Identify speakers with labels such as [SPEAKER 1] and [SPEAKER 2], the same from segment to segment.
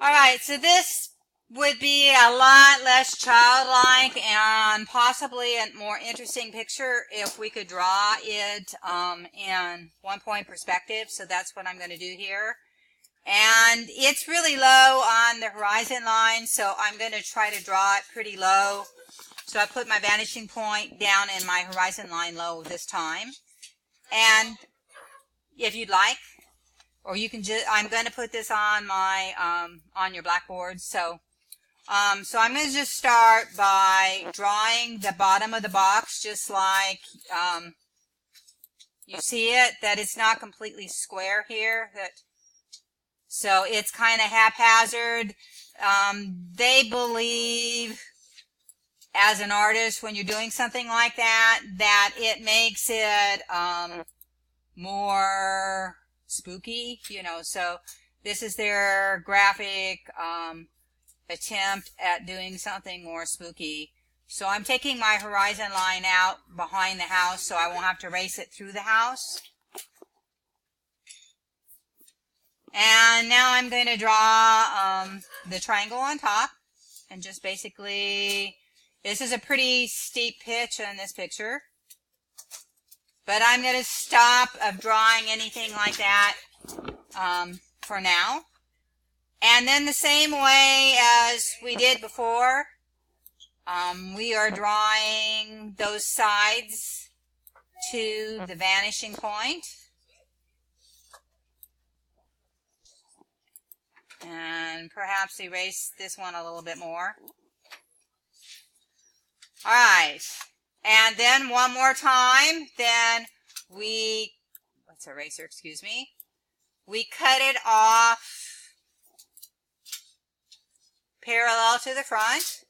[SPEAKER 1] Alright, so this would be a lot less childlike and possibly a more interesting picture if we could draw it in one-point perspective. So that's what I'm going to do here. And it's really low on the horizon line, so I'm going to try to draw it pretty low. So I put my vanishing point down in my horizon line low this time. And if you'd like, or you can just, I'm going to put this on my, on your blackboard. So I'm going to just start by drawing the bottom of the box, just like you see it, that it's not completely square here. So it's kind of haphazard. They believe, as an artist, when you're doing something like that, that it makes it more spooky, you know. So this is their graphic attempt at doing something more spooky. So I'm taking my horizon line out behind the house so I won't have to race it through the house. And now I'm going to draw the triangle on top, and just basically, this is a pretty steep pitch in this picture, but I'm going to stop of drawing anything like that for now. And then the same way as we did before, we are drawing those sides to the vanishing point. And perhaps erase this one a little bit more. Alright, and then one more time, then we, let's eraser, excuse me, we cut it off parallel to the front.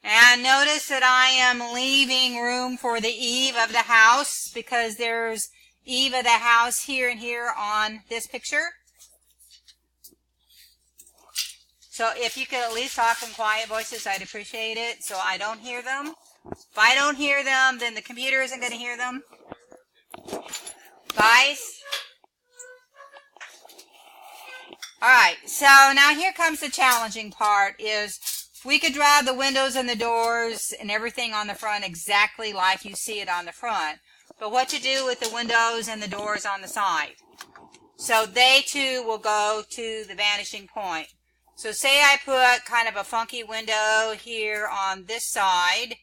[SPEAKER 1] And notice that I am leaving room for the eave of the house, because there's eave of the house here and here on this picture. So if you could at least talk in quiet voices, I'd appreciate it, so I don't hear them. If I don't hear them, then the computer isn't going to hear them. Guys? Alright, so now here comes the challenging part, is we could draw the windows and the doors and everything on the front exactly like you see it on the front. But what to do with the windows and the doors on the side? So they too will go to the vanishing point. So say I put kind of a funky window here on this side,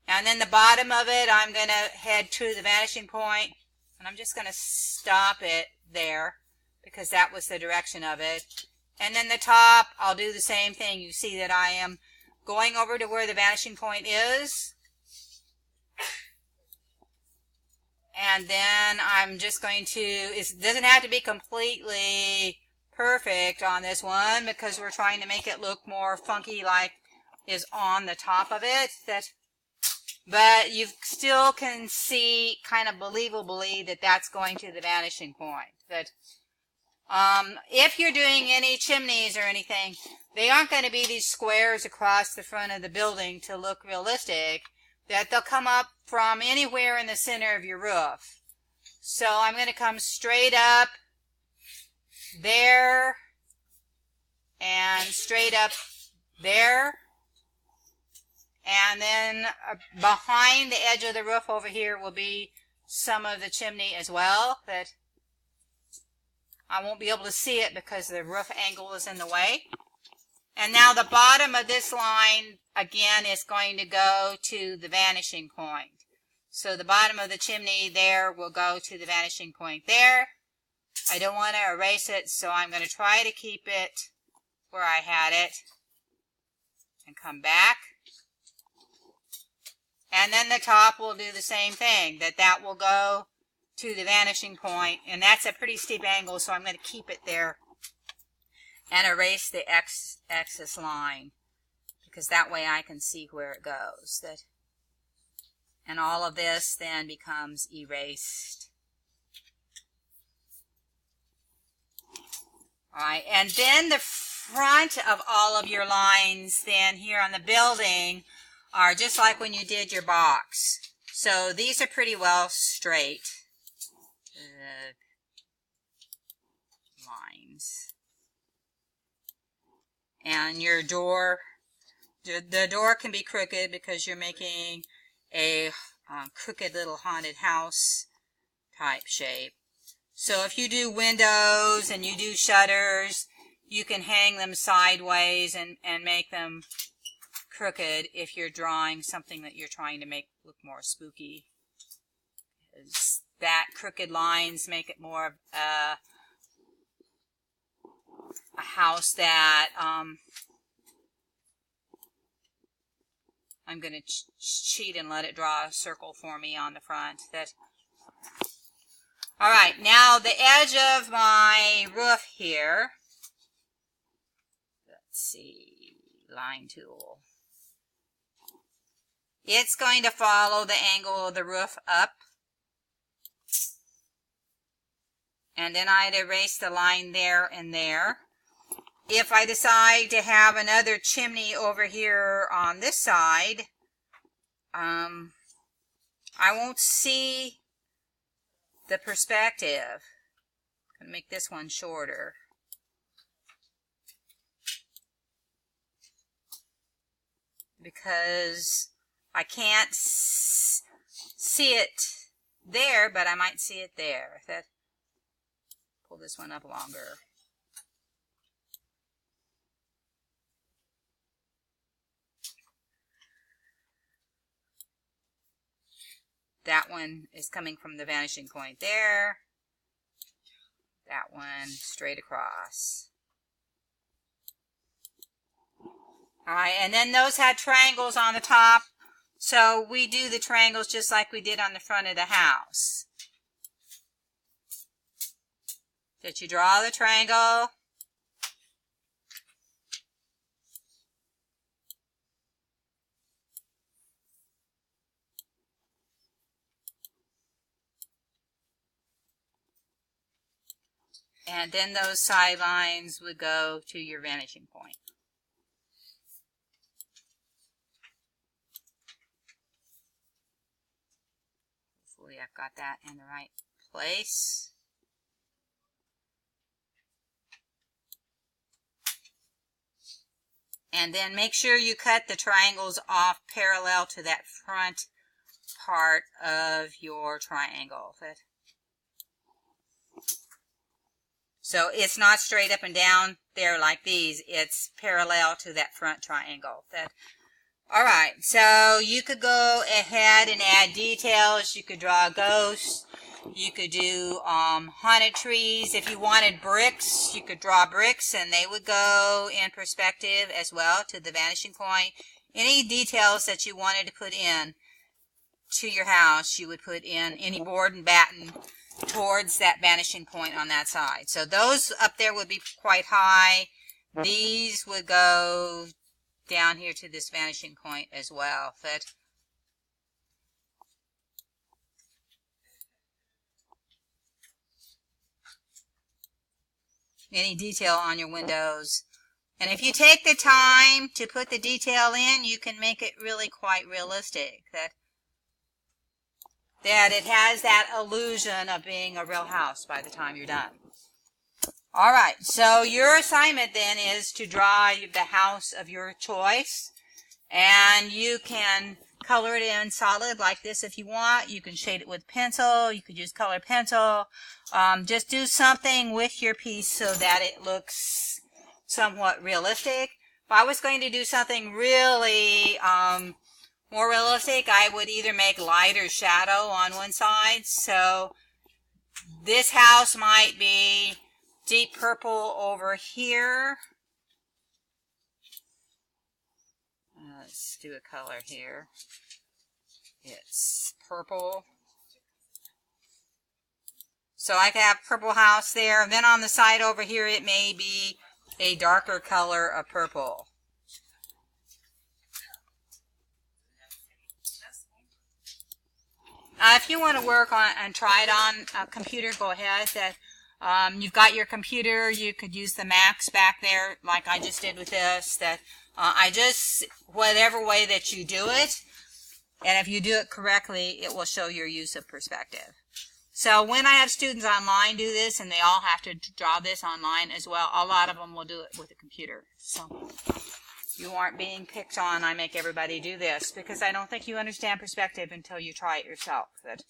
[SPEAKER 1] and then the bottom of it I'm going to head to the vanishing point, and I'm just going to stop it there because that was the direction of it. And then the top, I'll do the same thing. You see that I am going over to where the vanishing point is. And then I'm just going to, it doesn't have to be completely perfect on this one because we're trying to make it look more funky like is on the top of it. But you still can see kind of believably that that's going to the vanishing point. If you're doing any chimneys or anything, they aren't going to be these squares across the front of the building to look realistic, that they'll come up from anywhere in the center of your roof. So I'm going to come straight up there and straight up there. And then behind the edge of the roof over here will be some of the chimney as well, that I won't be able to see it because the roof angle is in the way. And now the bottom of this line, again, is going to go to the vanishing point. So the bottom of the chimney there will go to the vanishing point there. I don't want to erase it, so I'm going to try to keep it where I had it. And come back. And then the top will do the same thing, that will go to the vanishing point, and that's a pretty steep angle, so I'm going to keep it there and erase the x-axis line, because that way I can see where it goes. And all of this then becomes erased. Alright, and then the front of all of your lines then here on the building are just like when you did your box. So these are pretty well straight lines. And your door, the door can be crooked because you're making a crooked little haunted house type shape. So if you do windows and you do shutters, you can hang them sideways and make them crooked if you're drawing something that you're trying to make look more spooky. That crooked lines make it more of a house that I'm going to cheat and let it draw a circle for me on the front. Alright, now the edge of my roof here, let's see, line tool. It's going to follow the angle of the roof up. And then I'd erase the line there and there. If I decide to have another chimney over here on this side, I won't see the perspective. I'm going to make this one shorter. Because I can't see it there, but I might see it there. Pull this one up longer. That one is coming from the vanishing point there. That one straight across. Alright, and then those had triangles on the top. So we do the triangles just like we did on the front of the house. That you draw the triangle. And then those side lines would go to your vanishing point. Hopefully I've got that in the right place. And then make sure you cut the triangles off parallel to that front part of your triangle. So it's not straight up and down there like these. It's parallel to that front triangle. Alright, so you could go ahead and add details. You could draw a ghost. You could do haunted trees. If you wanted bricks, you could draw bricks and they would go in perspective as well to the vanishing point. Any details that you wanted to put in to your house, you would put in any board and batten towards that vanishing point on that side. So those up there would be quite high. These would go down here to this vanishing point as well. Any detail on your windows. And if you take the time to put the detail in, you can make it really quite realistic. That it has that illusion of being a real house by the time you're done. Alright, so your assignment then is to draw the house of your choice. And you can color it in solid like this if you want. You can shade it with pencil. You could use colored pencil. Just do something with your piece so that it looks somewhat realistic. If I was going to do something really more realistic, I would either make light or shadow on one side. So this house might be deep purple over here. Let's do a color here. It's purple. So I can have purple house there. And then on the side over here, it may be a darker color of purple. If you want to work on and try it on a computer, go ahead. You've got your computer. You could use the Macs back there, like I just did with this. Whatever way that you do it, And if you do it correctly, it will show your use of perspective. So when I have students online do this, and they all have to draw this online as well, a lot of them will do it with a computer. So you aren't being picked on. I make everybody do this because I don't think you understand perspective until you try it yourself. But